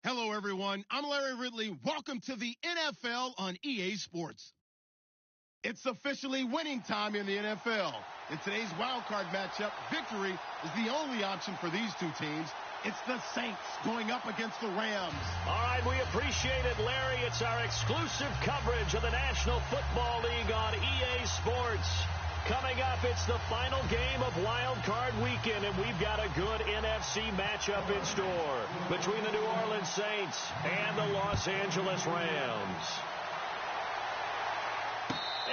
Hello, everyone. I'm Larry Ridley. Welcome to the NFL on EA Sports. It's officially winning time in the NFL. In today's wildcard matchup, victory is the only option for these two teams. It's the Saints going up against the Rams. All right, we appreciate it, Larry. It's our exclusive coverage of the National Football League on EA Sports. Coming up, it's the final game of Wild Card Weekend, and we've got a good NFC matchup in store between the New Orleans Saints and the Los Angeles Rams.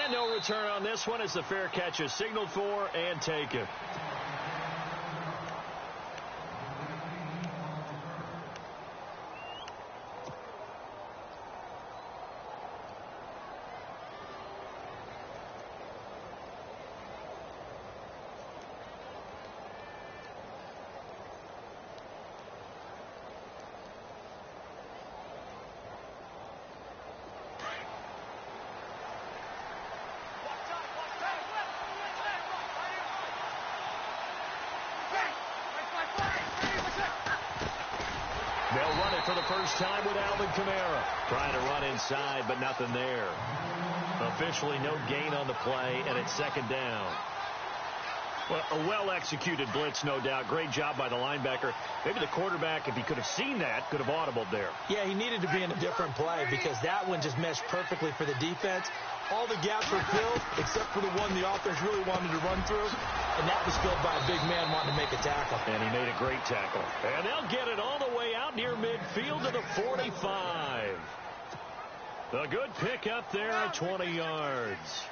And no return on this one as the fair catch is signaled for and taken. They'll run it for the first time with Alvin Kamara. Trying to run inside, but nothing there. Officially no gain on the play, and it's second down. Well, a well-executed blitz, no doubt. Great job by the linebacker. Maybe the quarterback, if he could have seen that, could have audibled there. Yeah, he needed to be in a different play because that one just meshed perfectly for the defense. All the gaps were filled except for the one the offense really wanted to run through, and that was filled by a big man wanting to make a tackle. And he made a great tackle. And they'll get it all the way out near midfield to the 45. A good pick up there at 20 yards.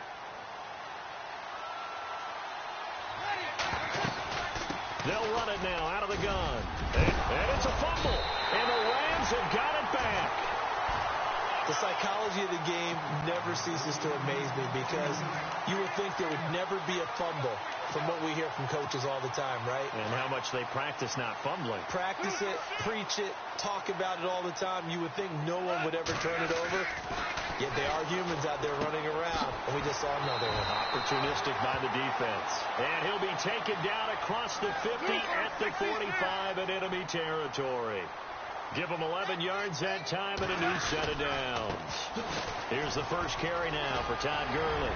They'll run it now out of the gun. And it's a fumble. And the Rams have got it back. The psychology of the game never ceases to amaze me because you would think there would never be a fumble from what we hear from coaches all the time, right? And how much they practice not fumbling. Practice it, preach it, talk about it all the time. You would think no one would ever turn it over. Yet they are humans out there running around, and we just saw another one. Opportunistic by the defense. And he'll be taken down across the 50 at the 45 in enemy territory. Give him 11 yards that time and a new set of downs. Here's the first carry now for Todd Gurley.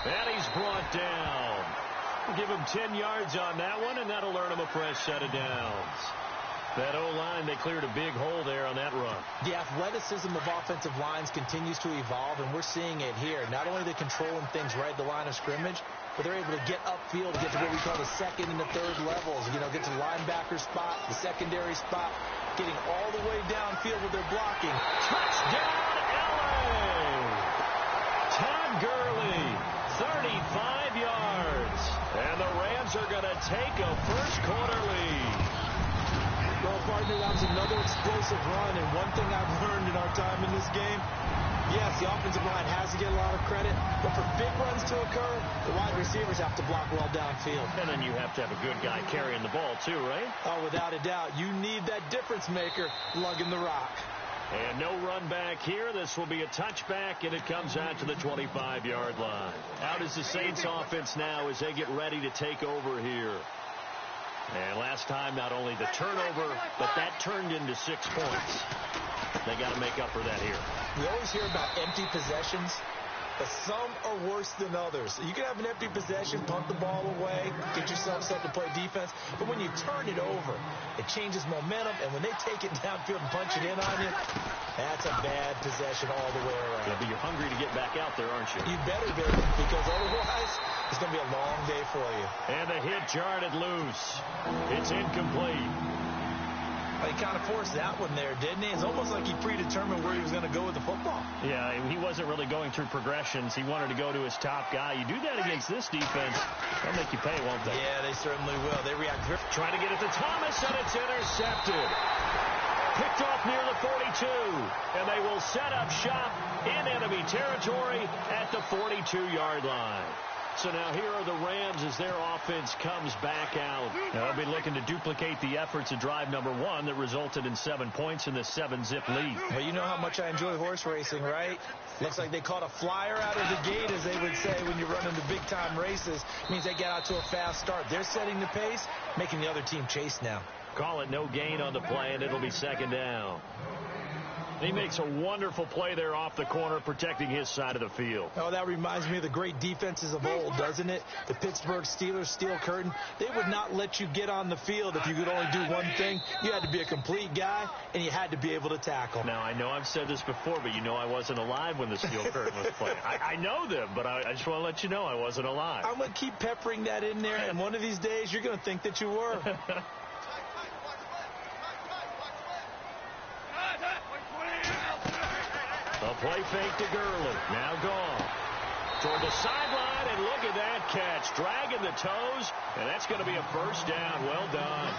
And he's brought down. We'll give him 10 yards on that one, and that'll earn him a fresh set of downs. That O-line, they cleared a big hole there on that run. The athleticism of offensive lines continues to evolve, and we're seeing it here. Not only are they controlling things right at the line of scrimmage, but they're able to get upfield, get to what we call the second and the third levels. You know, get to the linebacker spot, the secondary spot, getting all the way downfield with their blocking. Touchdown, LA! Todd Gurley, 35 yards. And the Rams are going to take a first quarter lead. Well, partner, that was another explosive run, and one thing I've learned in our time in this game, yes, the offensive line has to get a lot of credit, but for big runs to occur, the wide receivers have to block well downfield. And then you have to have a good guy carrying the ball, too, right? Oh, without a doubt. You need that difference maker lugging the rock. And no run back here. This will be a touchback, and it comes out to the 25-yard line. Out is the Saints offense now as they get ready to take over here. And last time, not only the turnover, but that turned into 6 points. They got to make up for that here. We always hear about empty possessions, but some are worse than others. You can have an empty possession, punt the ball away, get yourself something to play defense, but when you turn it over, it changes momentum, and when they take it downfield and punch it in on you, that's a bad possession all the way around. Yeah, but you're hungry to get back out there, aren't you? You better be, because otherwise, it's going to be a long day for you. And the hit jarred it loose. It's incomplete. He kind of forced that one there, didn't he? It's almost like he predetermined where he was going to go with the football. Yeah, he wasn't really going through progressions. He wanted to go to his top guy. You do that against this defense, they'll make you pay, won't they? Yeah, they certainly will. They react very... Trying to get it to Thomas, and it's intercepted. Picked off near the 42, and they will set up shop in enemy territory at the 42-yard line. So now here are the Rams as their offense comes back out. Now they'll be looking to duplicate the efforts of drive number 1 that resulted in 7 points in the 7-zip lead. Well, you know how much I enjoy horse racing, right? Looks like they caught a flyer out of the gate, as they would say when you're running the big-time races. Means they get out to a fast start. They're setting the pace, making the other team chase now. Call it no gain on the play, and it'll be 2nd down. He makes a wonderful play there off the corner, protecting his side of the field. Oh, that reminds me of the great defenses of old, doesn't it? The Pittsburgh Steelers, Steel Curtain, they would not let you get on the field if you could only do one thing. You had to be a complete guy, and you had to be able to tackle. Now, I know I've said this before, but you know I wasn't alive when the Steel Curtain was playing. I know them, but I just want to let you know I wasn't alive. I'm going to keep peppering that in there, and one of these days you're going to think that you were. A play fake to Gurley. Now gone. Toward the sideline, and look at that catch. Dragging the toes, and that's going to be a 1st down. Well done.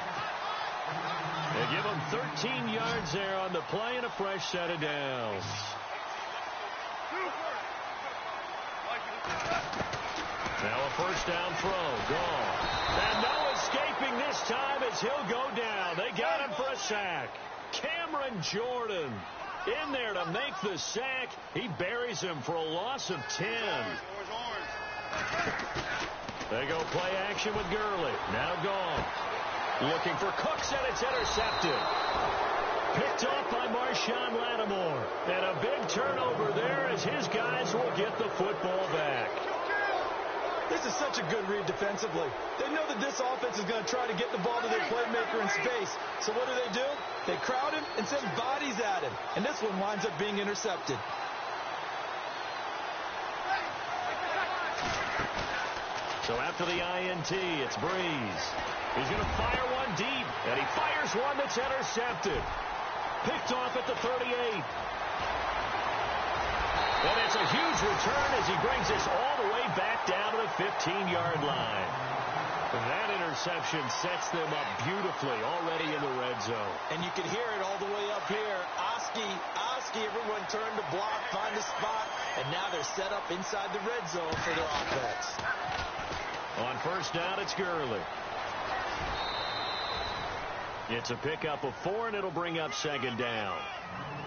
They give him 13 yards there on the play and a fresh set of downs. Now a 1st down throw. Gone. And no escaping this time as he'll go down. They got him for a sack. Cameron Jordan in there to make the sack. He buries him for a loss of 10. They go play action with Gurley. Now gone. Looking for Cooks, and it's intercepted. Picked off by Marshawn Lattimore. And a big turnover there as his guys will get the football back. This is such a good read defensively. They know that this offense is going to try to get the ball to their playmaker in space. So what do? They crowd him and send bodies at him. And this one winds up being intercepted. So after the INT, it's Breeze. He's going to fire one deep, and he fires one that's intercepted. Picked off at the 38. And it's a huge return as he brings us all the way back down to the 15-yard line. That interception sets them up beautifully already in the red zone. And you can hear it all the way up here. Oski, everyone turned to block, find a spot, and now they're set up inside the red zone for their offense. On 1st down, it's Gurley. It's a pickup of 4, and it'll bring up 2nd down.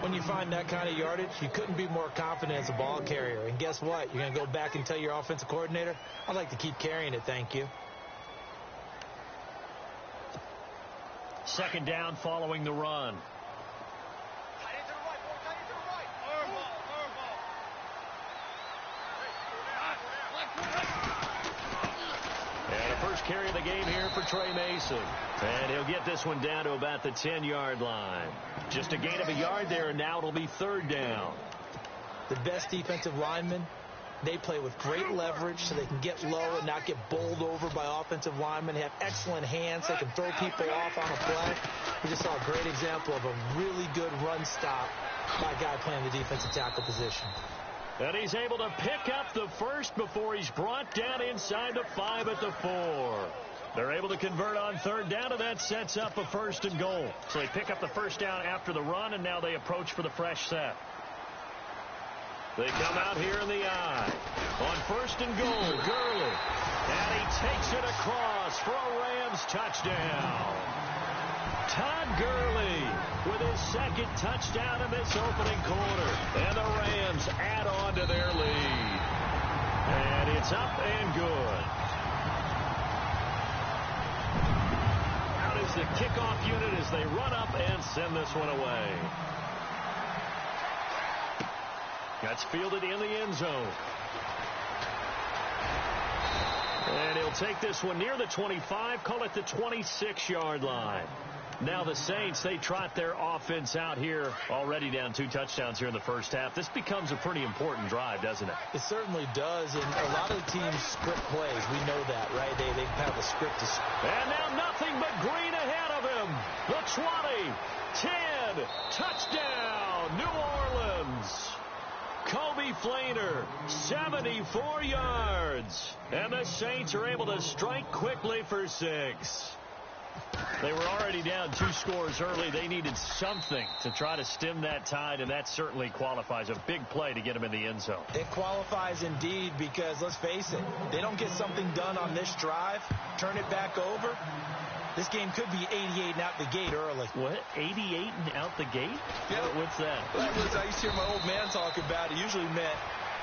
When you find that kind of yardage, you couldn't be more confident as a ball carrier. And guess what? You're going to go back and tell your offensive coordinator, I'd like to keep carrying it, thank you. 2nd down following the run. And a first carry of the game here for Trey Mason. And he'll get this one down to about the 10-yard line. Just a gain of a yard there, and now it'll be 3rd down. The best defensive linemen, they play with great leverage so they can get low and not get bowled over by offensive linemen. They have excellent hands. They can throw people off on a play. We just saw a great example of a really good run stop by a guy playing the defensive tackle position. And he's able to pick up the 1st before he's brought down inside the 5 at the 4. They're able to convert on 3rd down, and that sets up a 1st and goal. So they pick up the 1st down after the run, and now they approach for the fresh set. They come out here in the I. On 1st and goal, Gurley. And he takes it across for a Rams touchdown. Todd Gurley with his 2nd touchdown in this opening quarter. And the Rams add on to their lead. And it's up and good. Out is the kickoff unit as they run up and send this one away. That's fielded in the end zone. And he'll take this one near the 25, call it the 26-yard line. Now the Saints, they trot their offense out here, already down 2 touchdowns here in the first half. This becomes a pretty important drive, doesn't it? It certainly does, and a lot of the teams script plays. We know that, right? They have a script. And now nothing but green ahead of him. The 20, 10, touchdown, New Orleans. Kobe Flainer, 74 yards. And the Saints are able to strike quickly for 6. They were already down 2 scores early. They needed something to try to stem that tide, and that certainly qualifies. A big play to get them in the end zone. It qualifies indeed because, let's face it, they don't get something done on this drive, turn it back over. This game could be 88 and out the gate early. What? 88 and out the gate? Yep. What's that? I used to hear my old man talk about it. Usually meant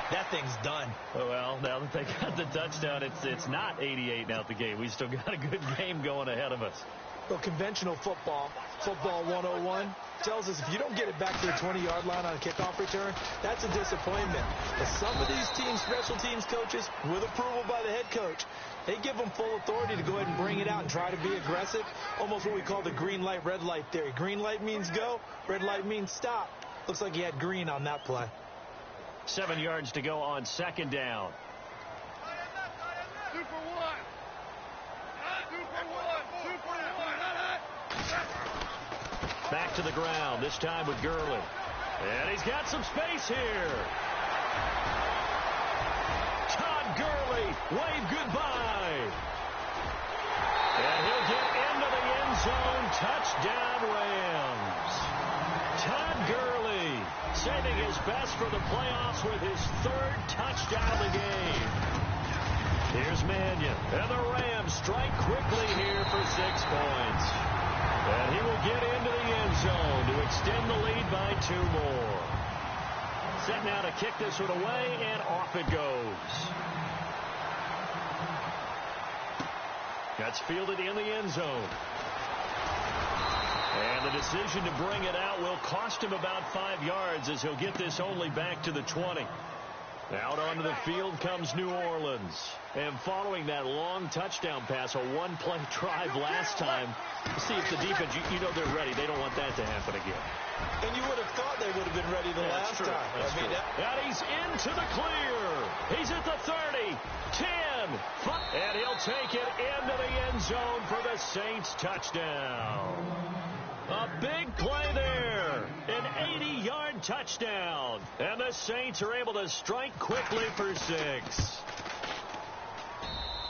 that thing's done. Oh, well, now that they got the touchdown, it's not 88 and out the gate. We still got a good game going ahead of us. Well, conventional football 101, tells us if you don't get it back to the 20-yard line on a kickoff return, that's a disappointment. But some of these teams, special teams coaches, with approval by the head coach, they give them full authority to go ahead and bring it out and try to be aggressive, almost what we call the green light, red light theory. Green light means go, red light means stop. Looks like he had green on that play. 7 yards to go on second down. 2 for 1. 2 for 1. 2 for 1. Back to the ground, this time with Gurley. And he's got some space here. Todd Gurley, wave goodbye. And he'll get into the end zone. Touchdown, Rams. Todd Gurley saving his best for the playoffs with his 3rd touchdown of the game. Here's Mannion. And the Rams strike quickly here for 6 points. And he will get into the end zone to extend the lead by 2 more. Set now to kick this one away, and off it goes. That's fielded in the end zone. And the decision to bring it out will cost him about 5 yards as he'll get this only back to the 20. Out onto the field comes New Orleans. And following that long touchdown pass, a 1-play drive last time, see if the defense, you know they're ready. They don't want that to happen again. And you would have thought they would have been ready the last time. And he's into the clear. He's at the 30, 10, 5, and he'll take it into the end zone for the Saints touchdown. A big play there. An 80-yard touchdown. And the Saints are able to strike quickly for 6.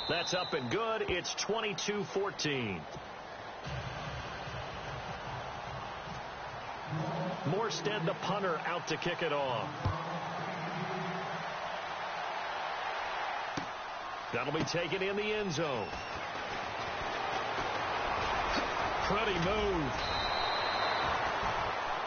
That's up and good. It's 22-14. Morstead, the punter, out to kick it off. That'll be taken in the end zone. Pretty move.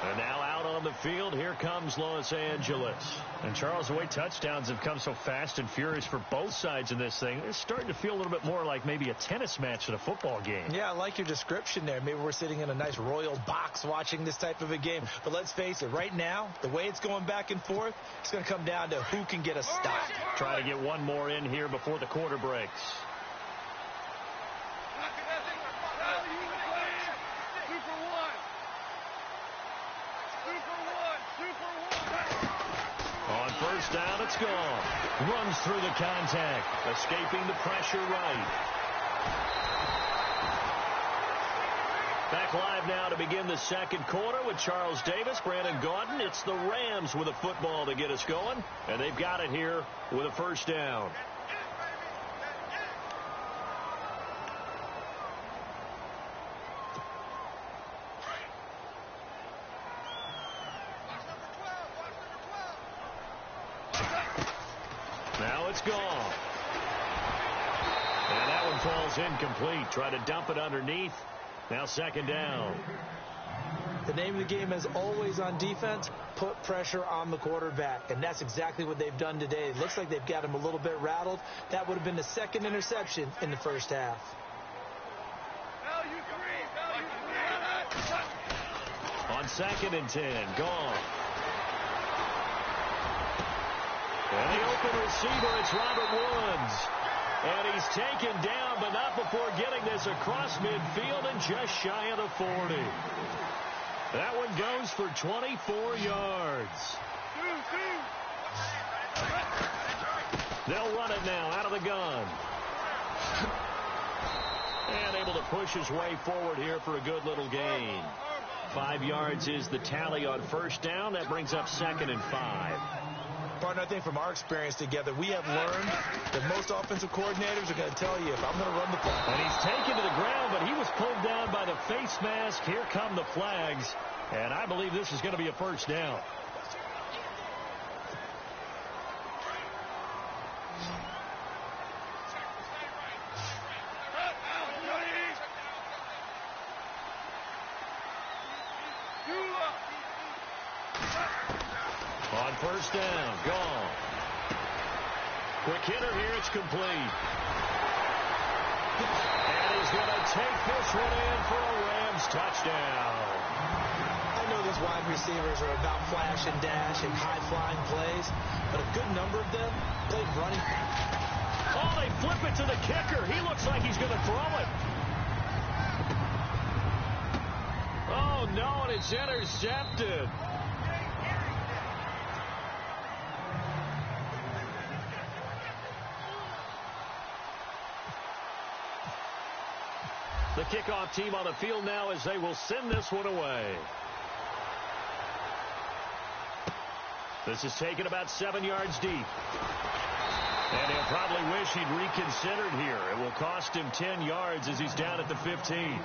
And now out on the field, here comes Los Angeles. And Charles, the way touchdowns have come so fast and furious for both sides in this thing, it's starting to feel a little bit more like maybe a tennis match at a football game. Yeah, I like your description there. Maybe we're sitting in a nice royal box watching this type of a game. But let's face it, right now, the way it's going back and forth, it's going to come down to who can get a stop. Try to get one more in here before the quarter breaks. On first down, it's gone. Runs through the contact, escaping the pressure right. Back live now to begin the second quarter with Charles Davis, Brandon Gaudin. It's the Rams with a football to get us going, and they've got it here with a first down. Now it's gone. And that one falls incomplete. Try to dump it underneath. Now second down. The name of the game is always on defense, put pressure on the quarterback. And that's exactly what they've done today. It looks like they've got him a little bit rattled. That would have been the second interception in the first half. On 2nd and 10, gone. And the open receiver, it's Robert Woods. And he's taken down, but not before getting this across midfield and just shy of the 40. That one goes for 24 yards. They'll run it now out of the gun. And able to push his way forward here for a good little gain. 5 yards is the tally on first down. That brings up 2nd and 5. Partner, I think from our experience together, we have learned that most offensive coordinators are going to tell you, if I'm going to run the ball. And he's taken to the ground, but he was pulled down by the face mask. Here come the flags, and I believe this is going to be a first down. On first down, gone. Quick hitter here, it's complete. And he's going to take this one in for a Rams touchdown. I know these wide receivers are about flash and dash and high-flying plays, but a good number of them played running. Oh, they flip it to the kicker. He looks like he's going to throw it. Oh, no, and it's intercepted. The kickoff team on the field now as they will send this one away. This is taken about 7 yards deep. And he'll probably wish he'd reconsidered here. It will cost him 10 yards as he's down at the 15.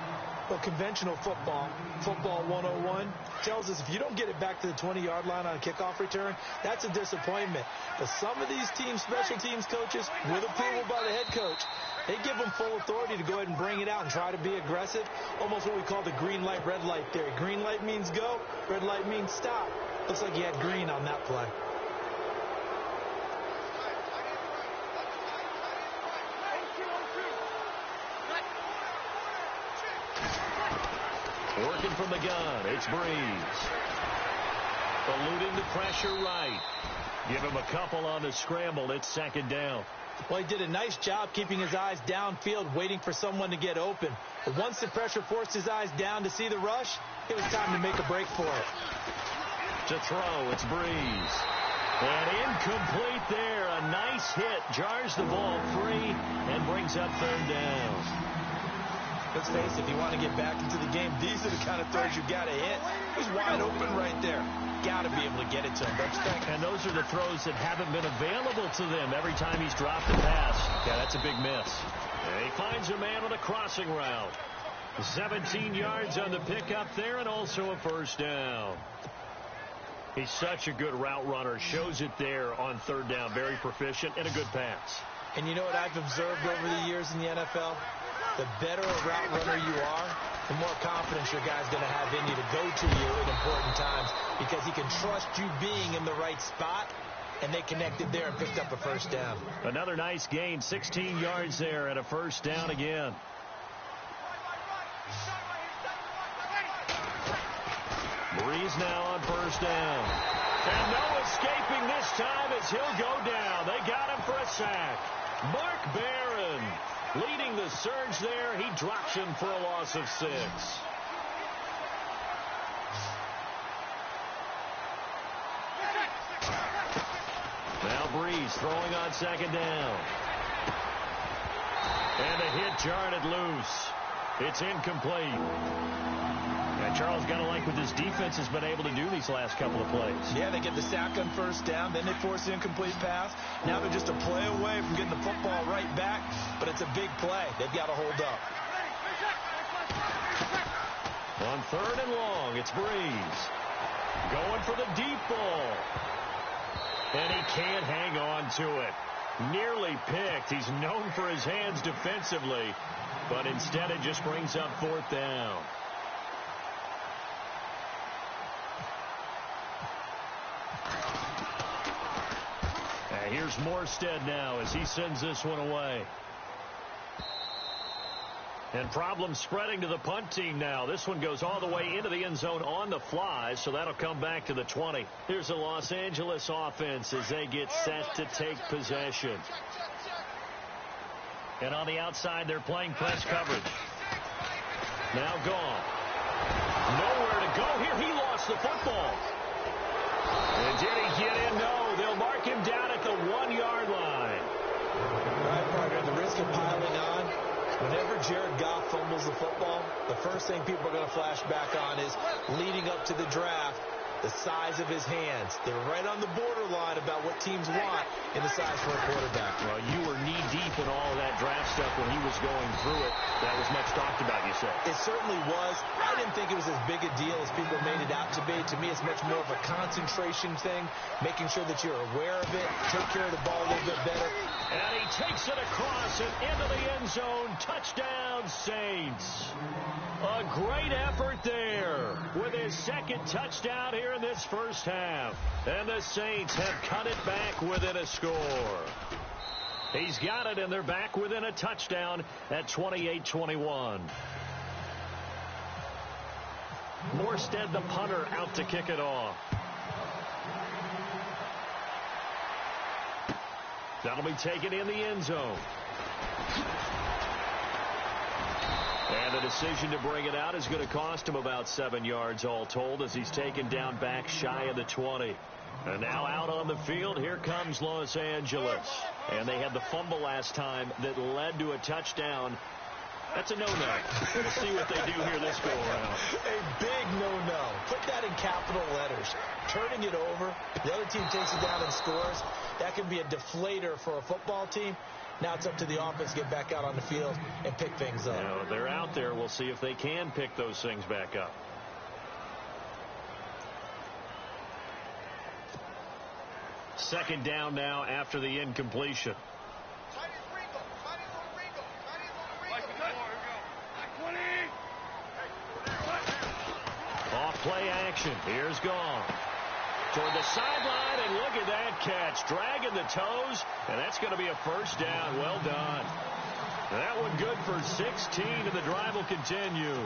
Well, conventional football 101, tells us if you don't get it back to the 20-yard line on a kickoff return, that's a disappointment. But some of these teams, special teams coaches, with approval by the head coach, they give them full authority to go ahead and bring it out and try to be aggressive. Almost what we call the green light, red light theory. Green light means go, red light means stop. Looks like you had green on that play. Working from the gun, it's Breeze. Eluding the pressure right. Give him a couple on the scramble. It's second down. Well, he did a nice job keeping his eyes downfield, waiting for someone to get open. But once the pressure forced his eyes down to see the rush, it was time to make a break for it. To throw, it's Breeze. And incomplete there. A nice hit. Jars the ball free and brings up third down. Let's face it, if you want to get back into the game, these are the kind of throws you've got to hit. He's wide open right there. Got to be able to get it to him, don't you think? And those are the throws that haven't been available to them every time he's dropped a pass. Yeah, that's a big miss. And he finds a man on a crossing route. 17 yards on the pickup there and also a first down. He's such a good route runner. Shows it there on third down. Very proficient and a good pass. And you know what I've observed over the years in the NFL? The better a route runner you are, the more confidence your guy's going to have in you to go to you at important times because he can trust you being in the right spot, and they connected there and picked up a first down. Another nice gain, 16 yards there and a first down again. Breeze now on first down. And no escaping this time as he'll go down. They got him for a sack. Mark Barron leading the surge there. He drops him for a loss of 6. Now Breeze throwing on second down. And a hit jarred it loose. It's incomplete. And Charles got to like what this defense has been able to do these last couple of plays. Yeah, they get the sack on first down, then they force the incomplete pass. Now they're just a play away from getting the football right back, but it's a big play. They've got to hold up. On third and long, it's Breeze. Going for the deep ball. And he can't hang on to it. Nearly picked. He's known for his hands defensively, but instead it just brings up fourth down. Here's Morstead now as he sends this one away. And problems spreading to the punt team now. This one goes all the way into the end zone on the fly, so that'll come back to the 20. Here's the Los Angeles offense as they get set to take possession. And on the outside, they're playing press coverage. Now gone. Nowhere to go here. He lost the football. And did he get in? No. They'll mark him down at the 1-yard line. Right, partner, the risk of piling on. Whenever Jared Goff fumbles the football, the first thing people are going to flash back on is leading up to the draft. the size of his hands. They're right on the borderline about what teams want in the size for a quarterback. Well, you were knee-deep in all of that draft stuff when he was going through it. That was much talked about, you said. It certainly was. I didn't think it was as big a deal as people made it out to be. To me, it's much more of a concentration thing, making sure that you're aware of it, take care of the ball a little bit better. And he takes it across and into the end zone. Touchdown, Saints. A great effort there with his second touchdown here in this first half. And the Saints have cut it back within a score. He's got it, and they're back within a touchdown at 28-21. Morstead, the punter, out to kick it off. That'll be taken in the end zone. And the decision to bring it out is going to cost him about 7 yards all told as he's taken down back shy of the 20. And now out on the field, here comes Los Angeles. And they had the fumble last time that led to a touchdown. That's a no-no. We'll see what they do here this go-around. A big no-no. Put that in capital letters. Turning it over, the other team takes it down and scores. That can be a deflator for a football team. Now it's up to the offense to get back out on the field and pick things up. Now, they're out there. We'll see if they can pick those things back up. Second down now after the incompletion. Off play action. Here's Goff. Toward the sideline, and look at that catch. Dragging the toes, and that's going to be a first down. Well done. That one good for 16, and the drive will continue.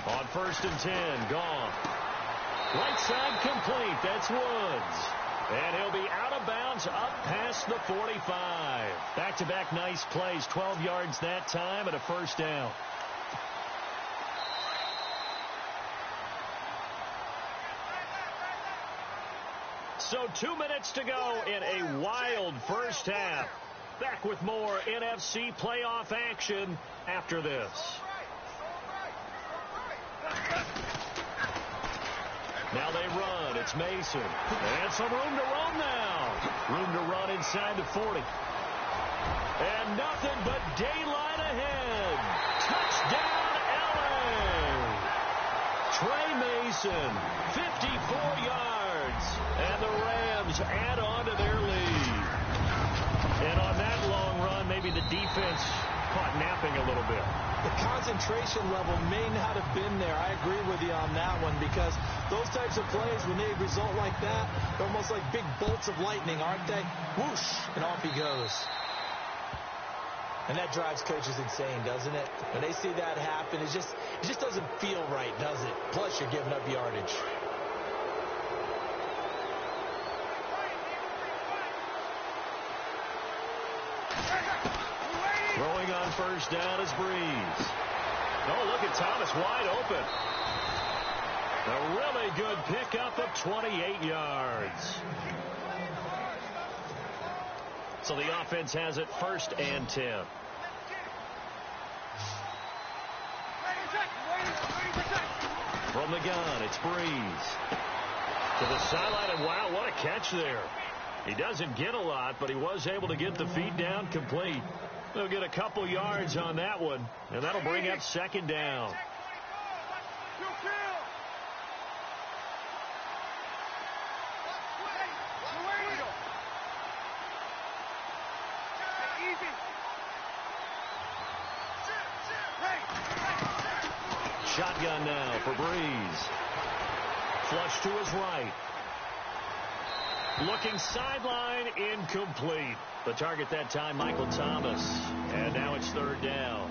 On 1st and 10, Goff. Right side complete. That's Woods. And he'll be out of bounds up past the 45. Back-to-back nice plays. 12 yards that time and a first down. So 2 minutes to go in a wild first half. Back with more NFC playoff action after this. Now they run. It's Mason. And some room to run now. Room to run inside the 40. And nothing but daylight ahead. Touchdown, LA. Trey Mason, 54 yards. And the Rams add on to their lead. And on that long run, maybe the defense caught napping a little bit. The concentration level may not have been there. I agree with you on that one because those types of plays, when they result like that, they're almost like big bolts of lightning, aren't they? Whoosh, and off he goes. And that drives coaches insane, doesn't it? When they see that happen, it just doesn't feel right, does it? Plus, you're giving up yardage. Throwing on first down is Breeze. Oh, look at Thomas wide open. A really good pickup of 28 yards. So the offense has it 1st and 10. From the gun, it's Breeze. To the sideline, and wow, what a catch there. He doesn't get a lot, but he was able to get the feet down complete. They'll get a couple yards on that one, and that'll bring up 2nd down. Shotgun now for Breeze. Flush to his right. Looking sideline, incomplete. The target that time, Michael Thomas. And now it's 3rd down.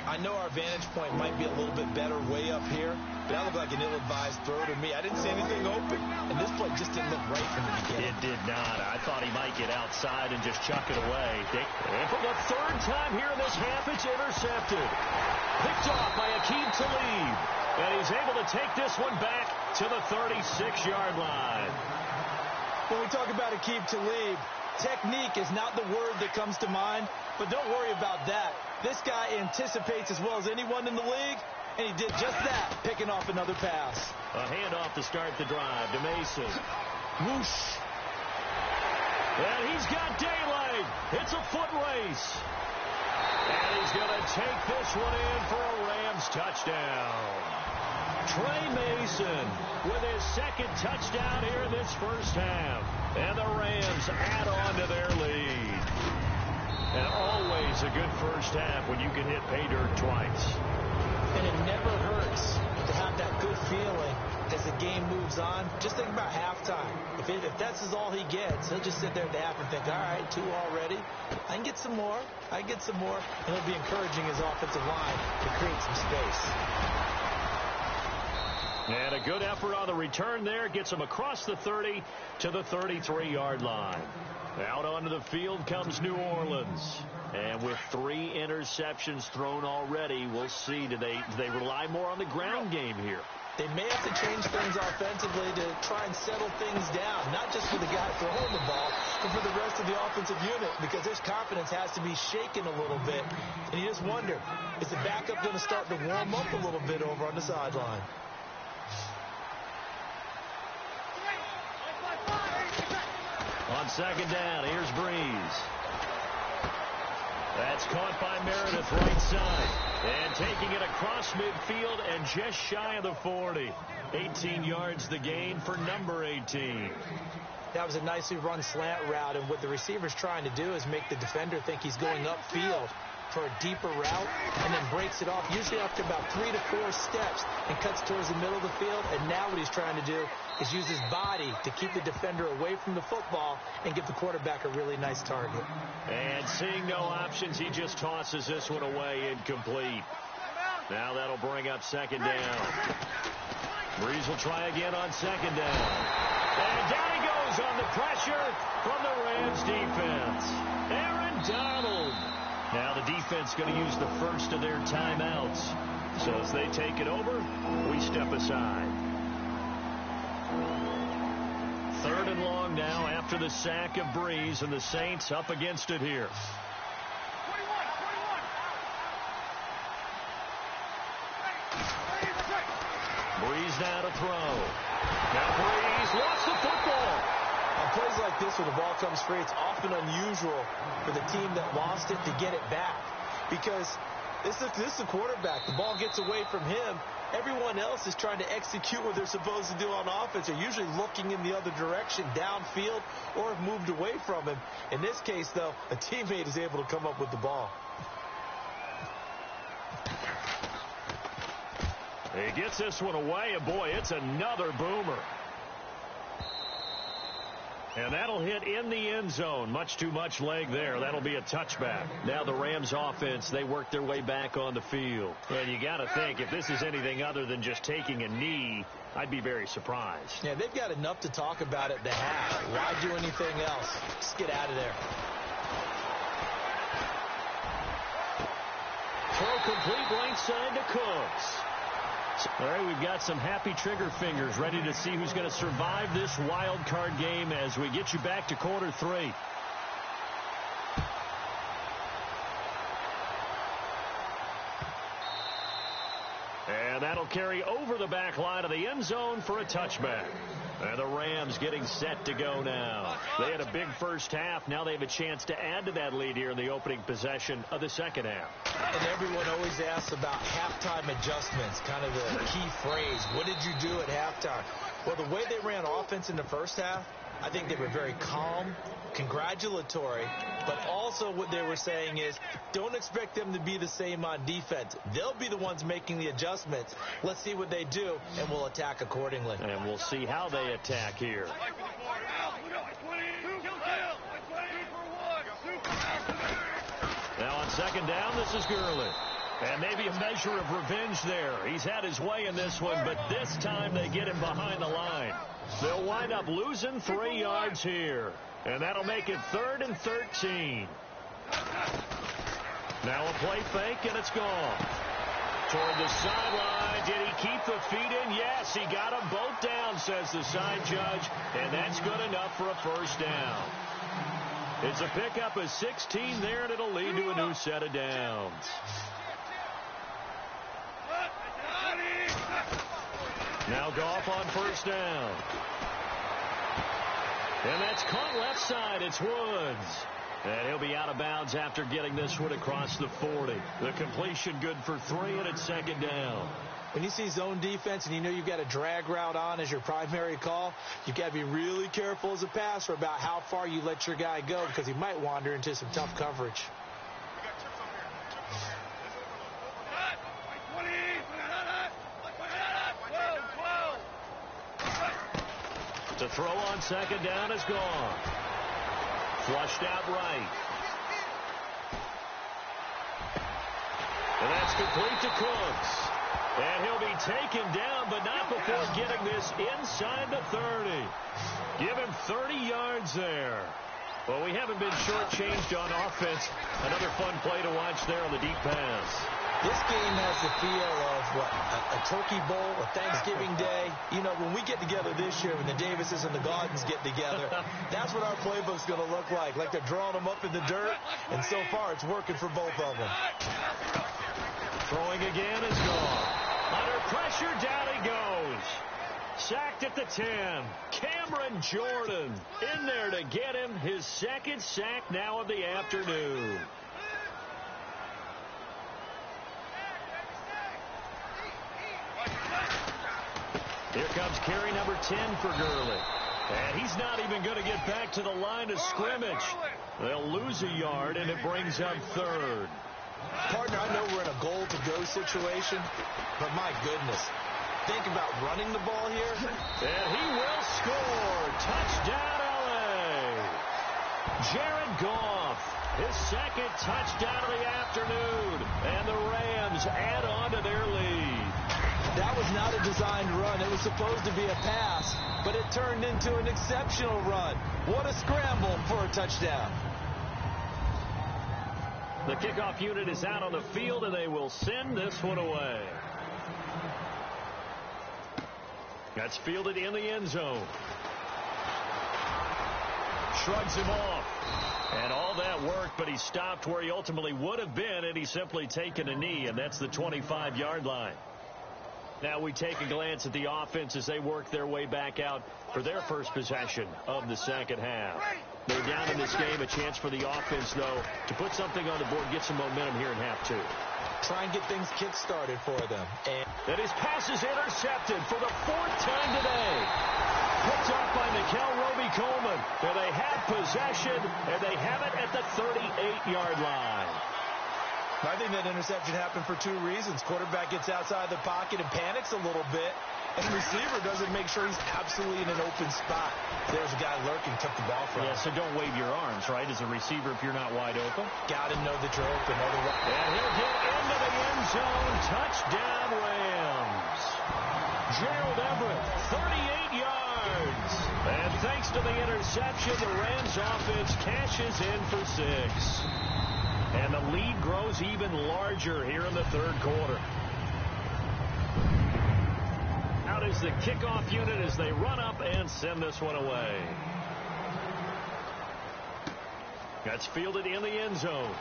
I know our vantage point might be a little bit better way up here, but that looked like an ill-advised throw to me. I didn't see anything open, and this play just didn't look right from the beginning. It did not. I thought he might get outside and just chuck it away. And for the 3rd time here in this half, it's intercepted. Picked off by Aqib Talib. And he's able to take this one back to the 36-yard line. When we talk about Aqib Talib, technique is not the word that comes to mind, but don't worry about that. This guy anticipates as well as anyone in the league, and he did just that, picking off another pass. A handoff to start the drive to Mason. Whoosh. And he's got daylight. It's a foot race. And he's going to take this one in for a Rams touchdown. Trey Mason with his second touchdown here in this first half. And the Rams add on to their lead. And always a good first half when you can hit pay dirt twice. And it never hurts to have that good feeling as the game moves on. Just think about halftime. If that's all he gets, he'll just sit there at the half and think, all right, 2 already. I can get some more. I can get some more. And he'll be encouraging his offensive line to create some space. And a good effort on the return there. Gets him across the 30 to the 33-yard line. Out onto the field comes New Orleans. And with 3 interceptions thrown already, we'll see. Do they rely more on the ground game here? They may have to change things offensively to try and settle things down, not just for the guy throwing the ball, but for the rest of the offensive unit, because his confidence has to be shaken a little bit. And you just wonder, is the backup going to start to warm up a little bit over on the sideline? On second down, here's Breeze. That's caught by Meredith right side. And taking it across midfield and just shy of the 40. 18 yards the gain for number 18. That was a nicely run slant route, and what the receiver's trying to do is make the defender think he's going upfield for a deeper route, and then breaks it off, usually after about 3 to 4 steps, and cuts towards the middle of the field. And now what he's trying to do is use his body to keep the defender away from the football and give the quarterback a really nice target. And seeing no options, he just tosses this one away, incomplete. Now that'll bring up second down. Breeze will try again on second down. And down he goes on the pressure from the Rams defense. Aaron Donald. Now the defense going to use the first of their timeouts. So as they take it over, we step aside. 3rd and long now after the sack of Breeze, and the Saints up against it here. Breeze now to throw. Now Breeze lost the football. On plays like this, when the ball comes free, it's often unusual for the team that lost it to get it back, because this is a quarterback. The ball gets away from him. Everyone else is trying to execute what they're supposed to do on offense. They're usually looking in the other direction, downfield, or have moved away from him. In this case, though, a teammate is able to come up with the ball. He gets this one away, and boy, it's another boomer. And that'll hit in the end zone. Much too much leg there. That'll be a touchback. Now the Rams offense, they work their way back on the field. And you got to think, if this is anything other than just taking a knee, I'd be very surprised. Yeah, they've got enough to talk about at the half. Why do anything else? Just get out of there. Throw complete right side to Cooks. All right, we've got some happy trigger fingers ready to see who's going to survive this wild card game as we get you back to quarter 3. And that'll carry over the back line of the end zone for a touchback. And the Rams getting set to go now. They had a big first half. Now they have a chance to add to that lead here in the opening possession of the second half. And everyone always asks about halftime adjustments, kind of the key phrase. What did you do at halftime? Well, the way they ran offense in the first half, I think they were very calm, congratulatory, but also what they were saying is don't expect them to be the same on defense. They'll be the ones making the adjustments. Let's see what they do, and we'll attack accordingly. And we'll see how they attack here. Now on second down, this is Gurley. And maybe a measure of revenge there. He's had his way in this one, but this time they get him behind the line. They'll wind up losing 3 yards here. And that'll make it 3rd and 13. Now a play fake, and it's gone. toward the sideline. Did he keep the feet in? Yes, he got them both down, says the side judge, and that's good enough for a first down. It's a pickup of 16 there, and it'll lead to a new set of downs. Now Goff on first down. And that's caught left side. It's Woods. And he'll be out of bounds after getting this one across the 40. The completion good for 3, and it's second down. When you see zone defense and you know you've got a drag route on as your primary call, you've got to be really careful as a passer about how far you let your guy go because he might wander into some tough coverage. To throw on second down is gone. Flushed out right. And that's complete to Cooks. And he'll be taken down, but not before getting this inside the 30. Give him 30 yards there. Well, we haven't been shortchanged on offense. Another fun play to watch there on the deep pass. This game has the feel of what, a turkey bowl, a Thanksgiving day. You know, when we get together this year, when the Davises and the Gaudens get together, that's what our playbook's going to look like. Like they're drawing them up in the dirt, and so far it's working for both of them. Throwing again is gone. Under pressure, down he goes. Sacked at the 10. Cameron Jordan in there to get him his second sack now of the afternoon. Here comes carry number 10 for Gurley. And he's not even going to get back to the line of scrimmage. They'll lose a yard, and it brings up third. Partner, I know we're in a goal-to-go situation, but my goodness. Think about running the ball here. And he will score. Touchdown, L.A. Jared Goff, his second touchdown of the afternoon. And the Rams add on to their lead. That was not a designed run. It was supposed to be a pass, but it turned into an exceptional run. What a scramble for a touchdown. The kickoff unit is out on the field, and they will send this one away. That's fielded in the end zone. Shrugs him off. And all that worked, but he stopped where he ultimately would have been, and he's simply taken a knee, and that's the 25-yard line. Now we take a glance at the offense as they work their way back out for their first possession of the second half. They're down in this game. A chance for the offense, though, to put something on the board, get some momentum here in half two. Try and get things kick-started for them. And his pass is intercepted for the 4th time today. Picked off by Nickel Roby-Coleman. And they have possession, and they have it at the 38-yard line. I think that interception happened for 2 reasons. Quarterback gets outside the pocket and panics a little bit, and the receiver doesn't make sure he's absolutely in an open spot. There's a guy lurking, took the ball from him. Yeah, so don't wave your arms, right, as a receiver if you're not wide open. Got to know that you're open. Otherwise. And he'll get into the end zone. Touchdown, Rams. Gerald Everett, 38 yards. And thanks to the interception, the Rams offense cashes in for 6. And the lead grows even larger here in the third quarter. Out is the kickoff unit as they run up and send this one away. That's fielded in the end zone.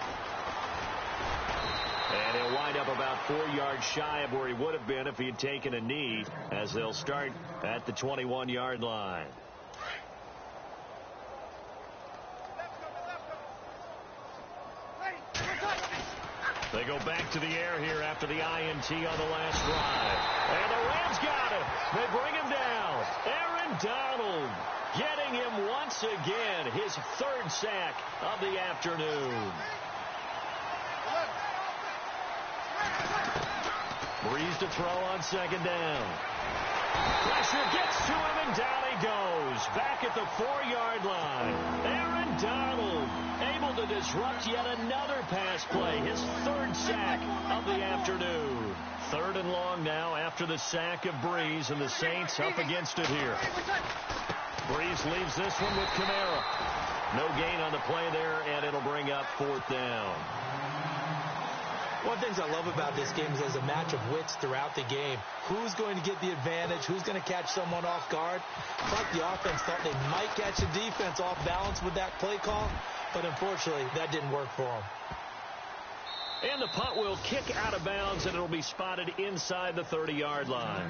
And he'll wind up about 4 yards shy of where he would have been if he had taken a knee, as they'll start at the 21-yard line. They go back to the air here after the INT on the last drive. And the Rams got him. They bring him down. Aaron Donald getting him once again. His 3rd sack of the afternoon. Breeze to throw on second down. Pressure gets to him, and down he goes. Back at the 4-yard line. Aaron Donald able to disrupt yet another pass play. His 3rd sack of the afternoon. 3rd and long now after the sack of Breeze, and the Saints up against it here. Breeze leaves this one with Kamara. No gain on the play there, and it'll bring up 4th down. One of the things I love about this game is there's a match of wits throughout the game. Who's going to get the advantage? Who's going to catch someone off guard? It's like the offense thought they might catch the defense off balance with that play call, but unfortunately, that didn't work for them. And the punt will kick out of bounds, and it'll be spotted inside the 30-yard line.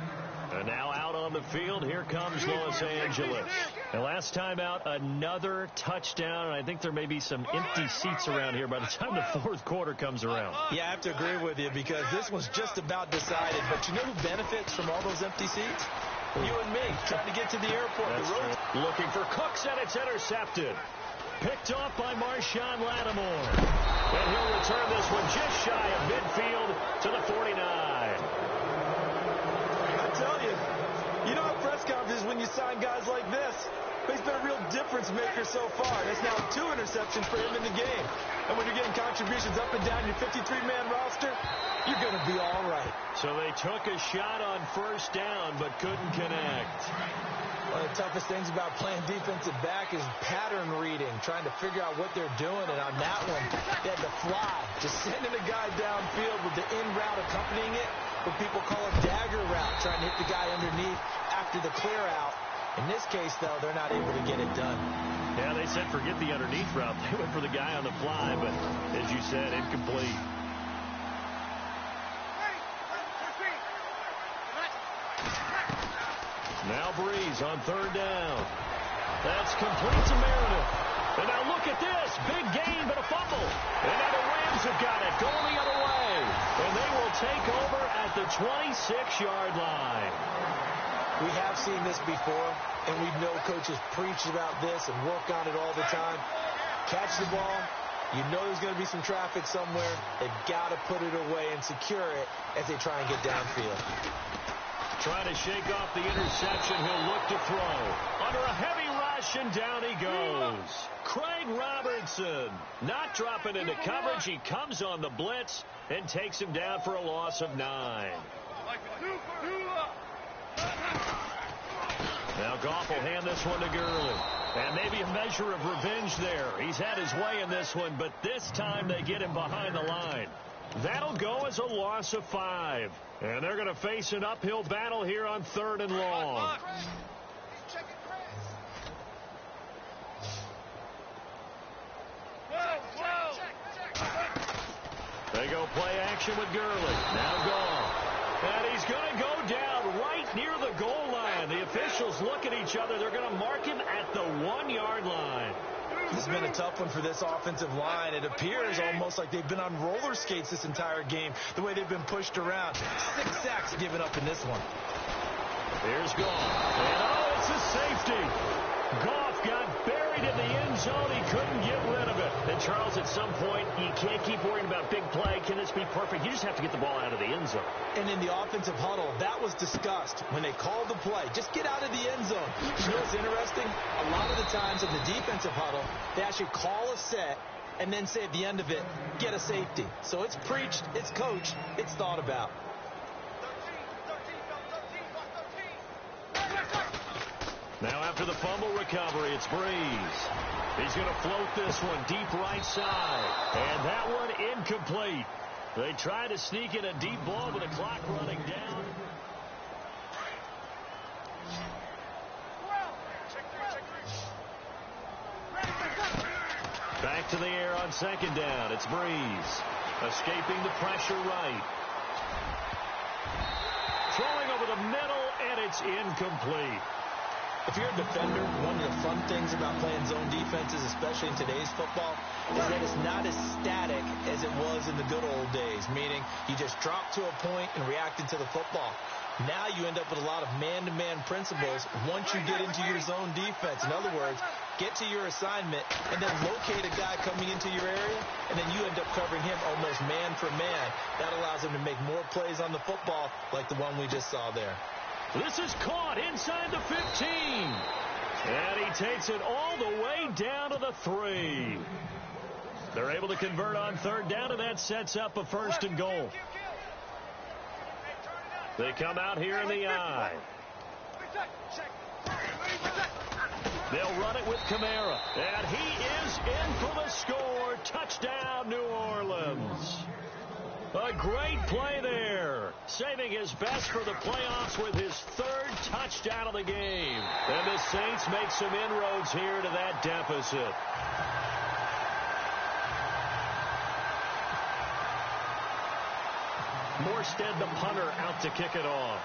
And now out on the field, here comes Los Angeles. And last time out, another touchdown. And I think there may be some empty seats around here by the time the fourth quarter comes around. Yeah, I have to agree with you because this one's just about decided. But you know who benefits from all those empty seats? You and me, trying to get to the airport. That's right. Looking for Cooks, and it's intercepted. Picked off by Marshawn Lattimore. And he'll return this one just shy of midfield to the 49. I tell you, you know at press conferences when you sign guys like this, he's been a real difference maker so far. That's now 2 interceptions for him in the game. And when you're getting contributions up and down your 53-man roster, you're going to be all right. So they took a shot on first down but couldn't connect. One of the toughest things about playing defensive back is pattern reading, trying to figure out what they're doing. And on that one, they had to fly, just sending a guy downfield with the in route accompanying it, what people call a dagger route, trying to hit the guy underneath after the clear out. In this case, though, they're not able to get it done. Yeah, they said forget the underneath route. They went for the guy on the fly, but as you said, incomplete. Now Breeze on third down. That's complete to Meredith. And now look at this. Big gain, but a fumble. And now the Rams have got it going the other way. And they will take over at the 26-yard line. We have seen this before, and we know coaches preach about this and work on it all the time. Catch the ball. You know there's going to be some traffic somewhere. They've got to put it away and secure it as they try and get downfield. Trying to shake off the interception. He'll look to throw. Under a heavy rush, and down he goes. Craig Robertson not dropping into coverage. He comes on the blitz and takes him down for a loss of 9. Now Goff will hand this one to Gurley. And maybe a measure of revenge there. He's had his way in this one, but this time they get him behind the line. That'll go as a loss of 5. And they're going to face an uphill battle here on 3rd and long. They go play action with Gurley. Now Goff. And he's going to go down right near the goal line. The officials look at each other. They're going to mark him at the 1-yard line. This has been a tough one for this offensive line. It appears almost like they've been on roller skates this entire game, the way they've been pushed around. 6 sacks given up in this one. Here's Goff. And oh, it's a safety. Goff got buried in the end zone. He couldn't get rid of it. And Charles, at some point, you can't keep worrying about big play. Can this be perfect? You just have to get the ball out of the end zone. And in the offensive huddle, that was discussed when they called the play. Just get out of the end zone. You know what's interesting? A lot of the times in the defensive huddle, they actually call a set and then say at the end of it, get a safety. So it's preached, it's coached, it's thought about. Now after the fumble recovery, it's Breeze. He's going to float this one deep right side. And that one incomplete. They try to sneak in a deep ball with the clock running down. Back to the air on 2nd down. It's Breeze. Escaping the pressure right. Throwing over the middle, and it's incomplete. If you're a defender, one of the fun things about playing zone defenses, especially in today's football, is that it's not as static as it was in the good old days, meaning you just drop to a point and react into the football. Now you end up with a lot of man-to-man principles once you get into your zone defense. In other words, get to your assignment and then locate a guy coming into your area, and then you end up covering him almost man for man. That allows him to make more plays on the football like the one we just saw there. This is caught inside the 15. And he takes it all the way down to the 3. They're able to convert on 3rd down, and that sets up a 1st and goal. They come out here in the I. They'll run it with Kamara. And he is in for the score. Touchdown, New Orleans. A great play there. Saving his best for the playoffs with his third touchdown of the game. And the Saints make some inroads here to that deficit. Morstead, the punter, out to kick it off.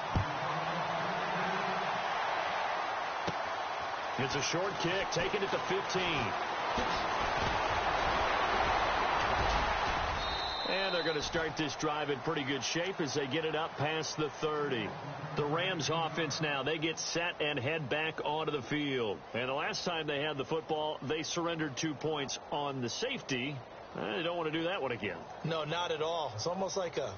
It's a short kick, taking it to 15. And they're going to start this drive in pretty good shape as they get it up past the 30. The Rams offense now, they get set and head back onto the field. And the last time they had the football, they surrendered 2 points on the safety. They don't want to do that one again. No, not at all. It's almost like a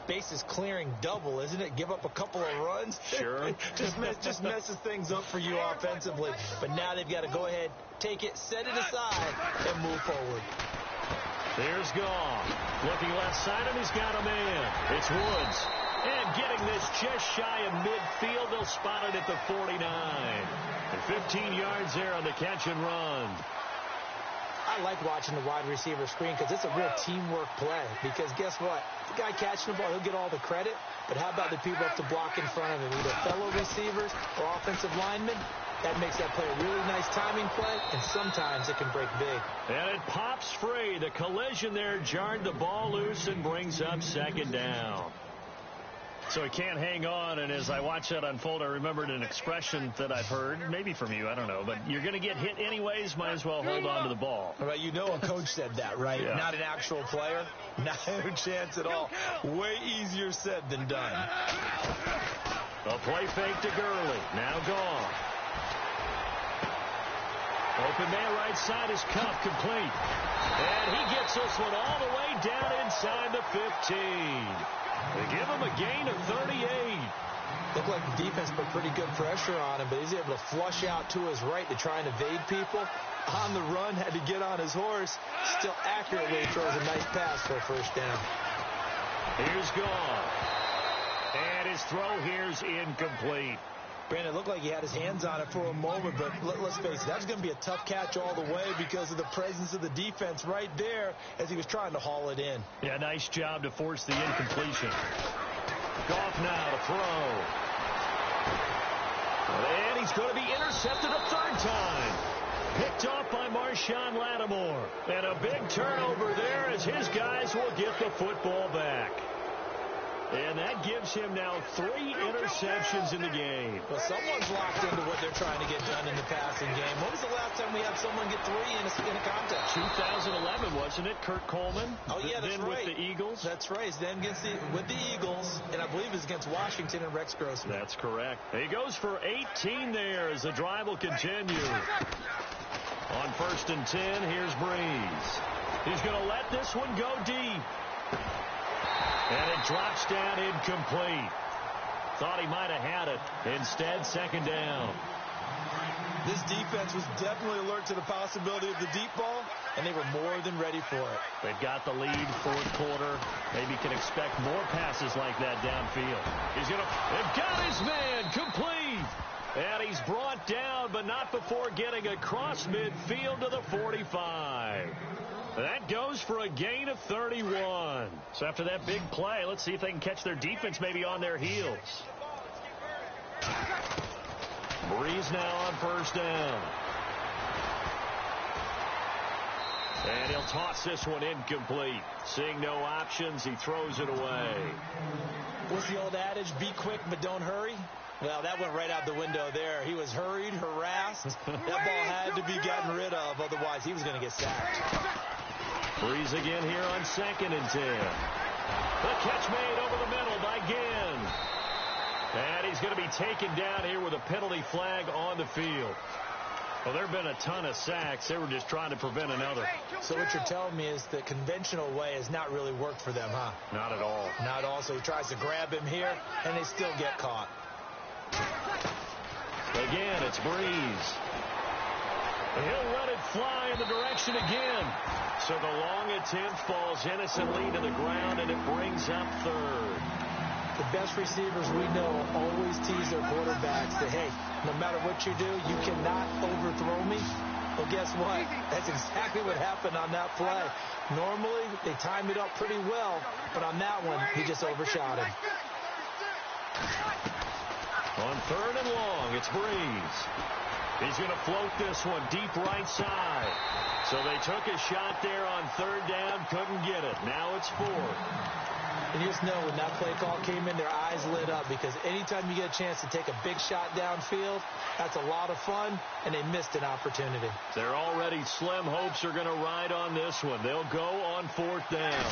bases clearing double, isn't it? Give up a couple of runs. Sure. just messes things up for you offensively. But now they've got to go ahead, take it, set it aside, and move forward. There's Goff. Looking left side, and he's got a man. It's Woods. And getting this just shy of midfield, they'll spot it at the 49. And 15 yards there on the catch and run. I like watching the wide receiver screen because it's a real teamwork play. Because guess what? The guy catching the ball, he'll get all the credit. But how about the people up to block in front of him? Either fellow receivers or offensive linemen. That makes that play a really nice timing play, and sometimes it can break big. And it pops free. The collision there jarred the ball loose and brings up second down. So he can't hang on, and as I watch that unfold, I remembered an expression that I've heard, maybe from you, I don't know, but you're going to get hit anyways, might as well hold on to the ball. Right, you know a coach said that, right? Yeah. Not an actual player. Not a chance at all. Way easier said than done. A play fake to Gurley. Now gone. Open man right side is Kupp, complete. And he gets this one all the way down inside the 15. They give him a gain of 38. Looked like the defense put pretty good pressure on him, but he's able to flush out to his right to try and evade people. On the run, had to get on his horse. Still accurately throws a nice pass for a first down. Here's Goff. And his throw here's incomplete. Brandon, it looked like he had his hands on it for a moment, but let's face it, that was going to be a tough catch all the way because of the presence of the defense right there as he was trying to haul it in. Yeah, nice job to force the incompletion. Goff now to throw. And he's going to be intercepted a third time. Picked off by Marshawn Lattimore. And a big turnover there as his guys will get the football back. And that gives him now 3 interceptions in the game. Well, someone's locked into what they're trying to get done in the passing game. When was the last time we had someone get 3 in a contest? 2011, wasn't it? Kurt Coleman? Oh, yeah, that's then right. with the Eagles? That's right. Then with the Eagles, and I believe it was against Washington and Rex Grossman. That's correct. He goes for 18 there as the drive will continue. On 1st and 10, here's Breeze. He's going to let this one go deep. And it drops down incomplete. Thought he might have had it. Instead, second down. This defense was definitely alert to the possibility of the deep ball, and they were more than ready for it. They've got the lead, fourth quarter. Maybe can expect more passes like that downfield. They've got his man complete. And he's brought down, but not before getting across midfield to the 45. That goes for a gain of 31. So after that big play, let's see if they can catch their defense maybe on their heels. Breeze now on 1st down. And he'll toss this one incomplete. Seeing no options, he throws it away. What's the old adage? Be quick, but don't hurry. Well, that went right out the window there. He was hurried, harassed. That ball had to be gotten rid of. Otherwise, he was going to get sacked. Breeze again here on 2nd and 10. The catch made over the middle by Ginn. And he's going to be taken down here with a penalty flag on the field. Well, there have been a ton of sacks. They were just trying to prevent another. So what you're telling me is the conventional way has not really worked for them, huh? Not at all. Not at all. So he tries to grab him here, and they still get caught. Again, it's Breeze. He'll let it fly in the direction again. So the long attempt falls innocently to the ground, and it brings up 3rd. The best receivers we know always tease their quarterbacks that, hey, no matter what you do, you cannot overthrow me. Well, guess what? That's exactly what happened on that play. Normally, they time it up pretty well, but on that one, he just overshot it. On 3rd and long, it's Breeze. He's going to float this one deep right side. So they took a shot there on 3rd down, couldn't get it. Now it's 4th. And you just know when that play call came in, their eyes lit up, because anytime you get a chance to take a big shot downfield, that's a lot of fun, and they missed an opportunity. Their already slim hopes are going to ride on this one. They'll go on 4th down.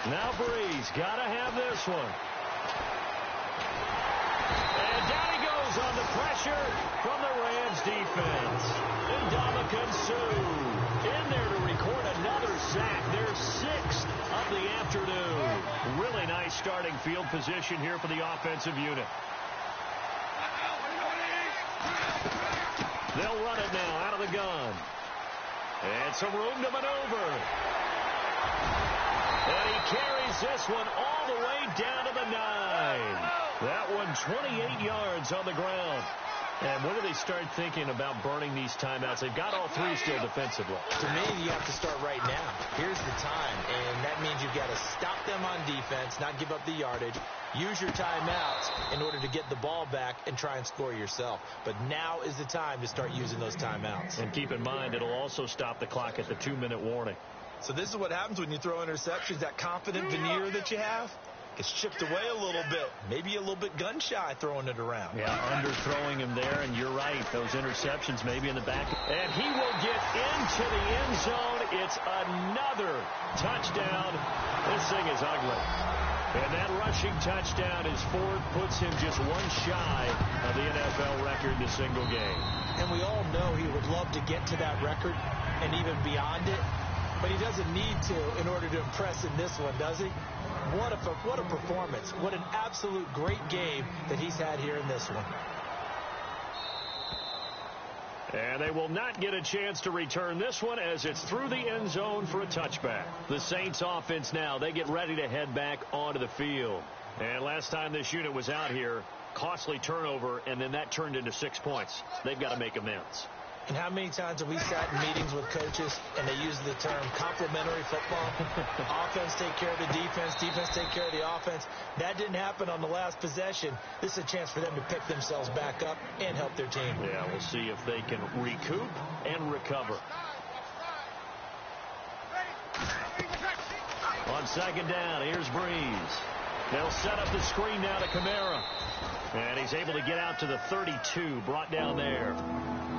Now Breeze, got to have this one. And down he goes on the pressure from the Rams defense. And Ndamukong Suh in there to record another sack. Their 6th of the afternoon. Really nice starting field position here for the offensive unit. They'll run it now out of the gun. And some room to maneuver. And he carries this one all the way down to the 9. That one 28 yards on the ground. And when do they start thinking about burning these timeouts? They've got all 3 still defensively. To me, you have to start right now. Here's the time, and that means you've got to stop them on defense, not give up the yardage. Use your timeouts in order to get the ball back and try and score yourself. But now is the time to start using those timeouts. And keep in mind, it'll also stop the clock at the 2-minute warning. So this is what happens when you throw interceptions. That confident veneer that you have gets chipped away a little bit. Maybe a little bit gun-shy throwing it around. Yeah, underthrowing him there, and you're right. Those interceptions maybe in the back. And he will get into the end zone. It's another touchdown. This thing is ugly. And that rushing touchdown is 4th, puts him just 1 shy of the NFL record in a single game. And we all know he would love to get to that record and even beyond it. But he doesn't need to in order to impress in this one, does he? What a performance. What an absolute great game that he's had here in this one. And they will not get a chance to return this one as it's through the end zone for a touchback. The Saints offense now, they get ready to head back onto the field. And last time this unit was out here, costly turnover, and then that turned into 6 points. They've got to make amends. And how many times have we sat in meetings with coaches and they use the term complementary football? Offense take care of the defense, defense take care of the offense. That didn't happen on the last possession. This is a chance for them to pick themselves back up and help their team. Yeah, we'll see if they can recoup and recover. On 2nd down, here's Breeze. They'll set up the screen now to Kamara. And he's able to get out to the 32, brought down there.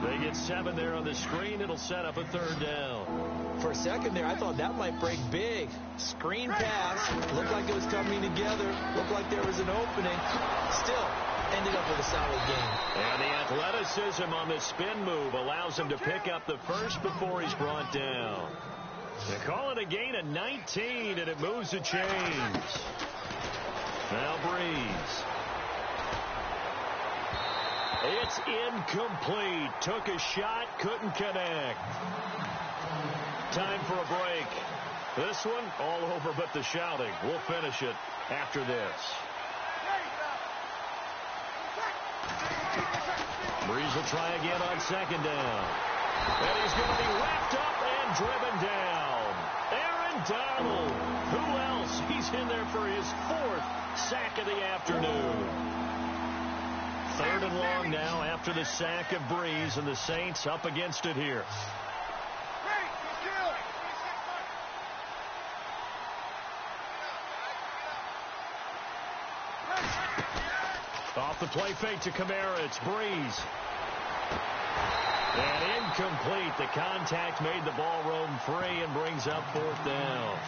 They get 7 there on the screen. It'll set up a 3rd down. For a second there, I thought that might break big. Screen pass. Looked like it was coming together. Looked like there was an opening. Still, ended up with a solid game. And the athleticism on the spin move allows him to pick up the first before he's brought down. They call it a gain of 19, and it moves the chains. Now Breeze. It's incomplete. Took a shot, couldn't connect. Time for a break. This one all over but the shouting. We'll finish it after this. Breeze will try again on 2nd down. And he's going to be wrapped up and driven down. Aaron Donald. Who else? He's in there for his 4th sack of the afternoon. 3rd and long now after the sack of Breeze, and the Saints up against it here. Off the play fake to Kamara, it's Breeze. And incomplete. The contact made the ball roam free and brings up 4th down.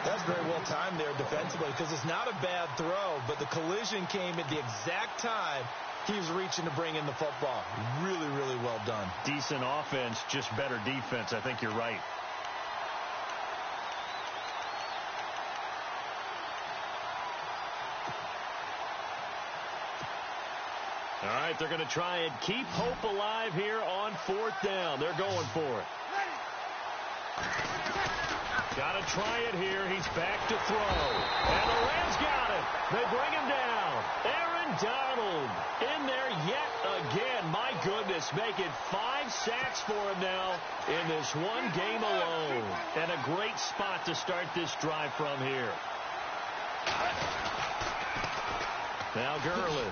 That's very well timed there defensively, because it's not a bad throw, but the collision came at the exact time he was reaching to bring in the football. Really, really well done. Decent offense, just better defense. I think you're right. All right, they're going to try and keep hope alive here on 4th down. They're going for it. Got to try it here. He's back to throw. And the Rams got it. They bring him down. Aaron Donald in there yet again. My goodness, making 5 sacks for him now in this one game alone. And a great spot to start this drive from here. Now Gurley.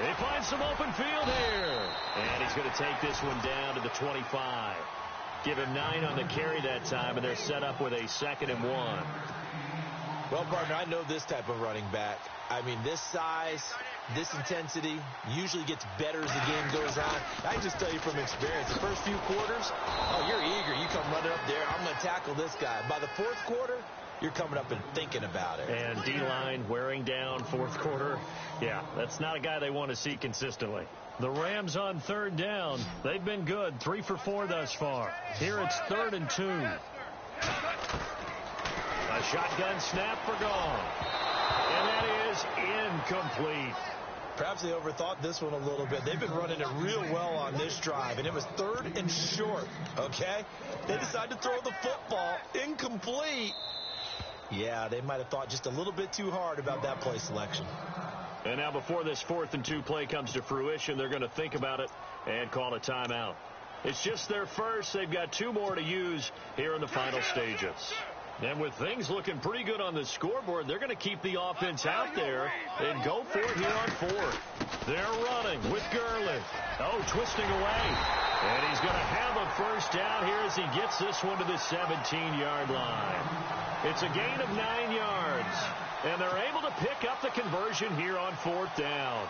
He finds some open field here. And he's going to take this one down to the 25. Give him 9 on the carry that time, and they're set up with a 2nd and 1. Well, partner, I know this type of running back. I mean, this size, this intensity usually gets better as the game goes on. I can just tell you from experience, the first few quarters, oh, you're eager. You come running up there, I'm going to tackle this guy. By the 4th quarter, you're coming up and thinking about it. And D-line wearing down 4th quarter. Yeah, that's not a guy they want to see consistently. The Rams on 3rd down. They've been good, 3 for 4 thus far. Here it's 3rd and 2. A shotgun snap for Gone. And that is incomplete. Perhaps they overthought this one a little bit. They've been running it real well on this drive, and it was 3rd and short, okay? They decided to throw the football incomplete. Yeah, they might have thought just a little bit too hard about that play selection. And now before this 4th and 2 play comes to fruition, they're going to think about it and call a timeout. It's just their first. They've got 2 more to use here in the final stages. And with things looking pretty good on the scoreboard, they're going to keep the offense out there and go for it here on 4th. They're running with Gurley. Oh, twisting away. And he's going to have a first down here as he gets this one to the 17-yard line. It's a gain of 9 yards. And they're able to pick up the conversion here on 4th down.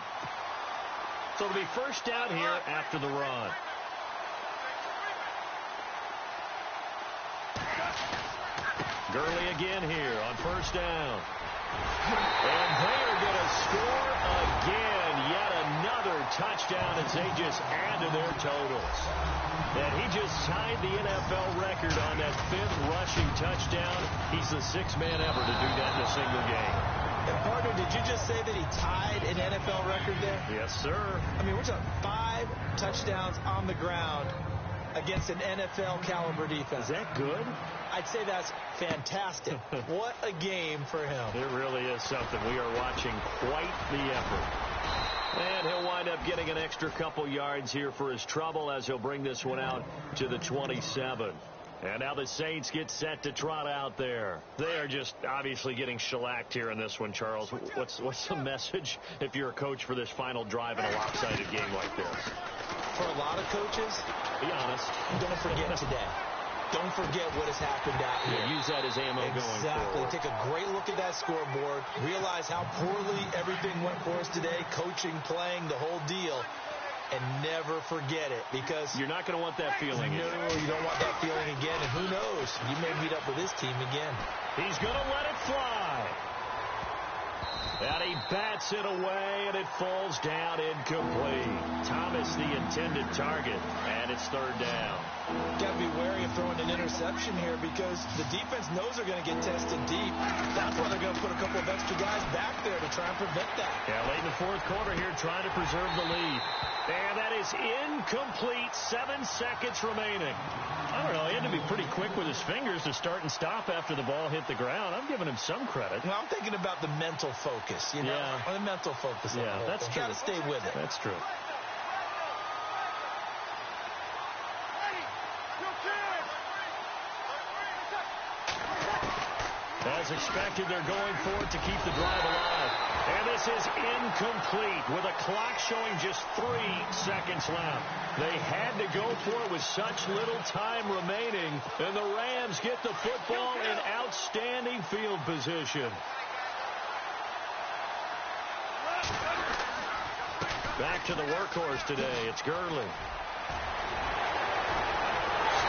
So it'll be first down here after the run. Gurley again here on first down. And they are going to score again. Yet another touchdown as they just add to their totals. And he just tied the NFL record on that 5th rushing touchdown. He's the 6th man ever to do that in a single game. And, partner, did you just say that he tied an NFL record there? Yes, sir. I mean, we're talking 5 touchdowns on the ground against an NFL caliber defense. Is that good? I'd say that's fantastic. What a game for him. It really is something. We are watching quite the effort. And he'll wind up getting an extra couple yards here for his trouble as he'll bring this one out to the 27. And now the Saints get set to trot out there. They are just obviously getting shellacked here in this one, Charles. What's the message if you're a coach for this final drive in a lopsided game like this? For a lot of coaches, be honest, don't forget today. Don't forget what has happened out here. Yeah, use that as ammo going forward. Exactly. Take a great look at that scoreboard. Realize how poorly everything went for us today. Coaching, playing, the whole deal. And never forget it, because you're not going to want that feeling again. No, you don't want that feeling again. And who knows? You may meet up with this team again. He's going to let it fly. And he bats it away, and it falls down incomplete. Thomas, the intended target, and it's 3rd down. Got to be wary of throwing an interception here, because the defense knows they're going to get tested deep. That's why they're going to put a couple of extra guys back there to try and prevent that. Yeah, late in the 4th quarter here, trying to preserve the lead. And that is incomplete. 7 seconds remaining. I don't know. He had to be pretty quick with his fingers to start and stop after the ball hit the ground. I'm giving him some credit. Well, I'm thinking about the mental focus, you know? Yeah. The mental focus. Yeah, that's true. You got to stay with it. That's true. As expected, they're going for it to keep the drive alive. And this is incomplete with a clock showing just 3 seconds left. They had to go for it with such little time remaining. And the Rams get the football in outstanding field position. Back to the workhorse today. It's Gurley.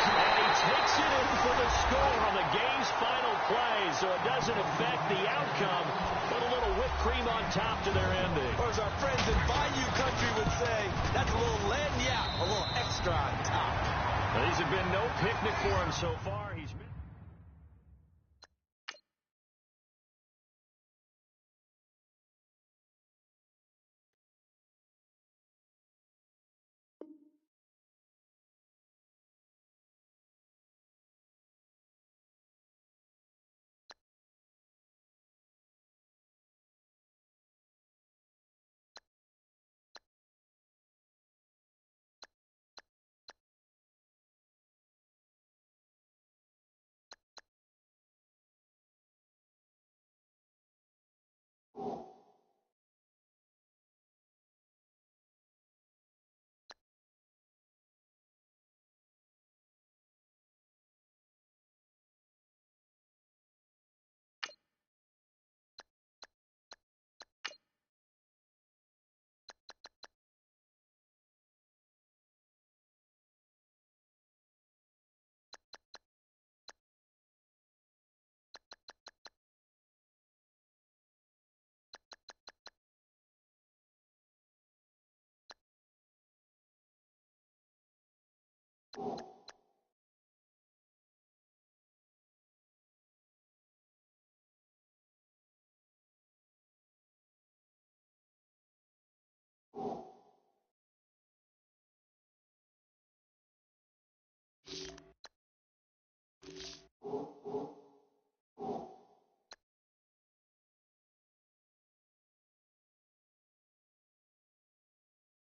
And he takes it in for the score on the game's final play, so it doesn't affect the outcome, but a little whipped cream on top to their ending. Or as our friends in Bayou Country would say, that's a little lagniappe, a little extra on top. Well, these have been no picnic for him so far. He's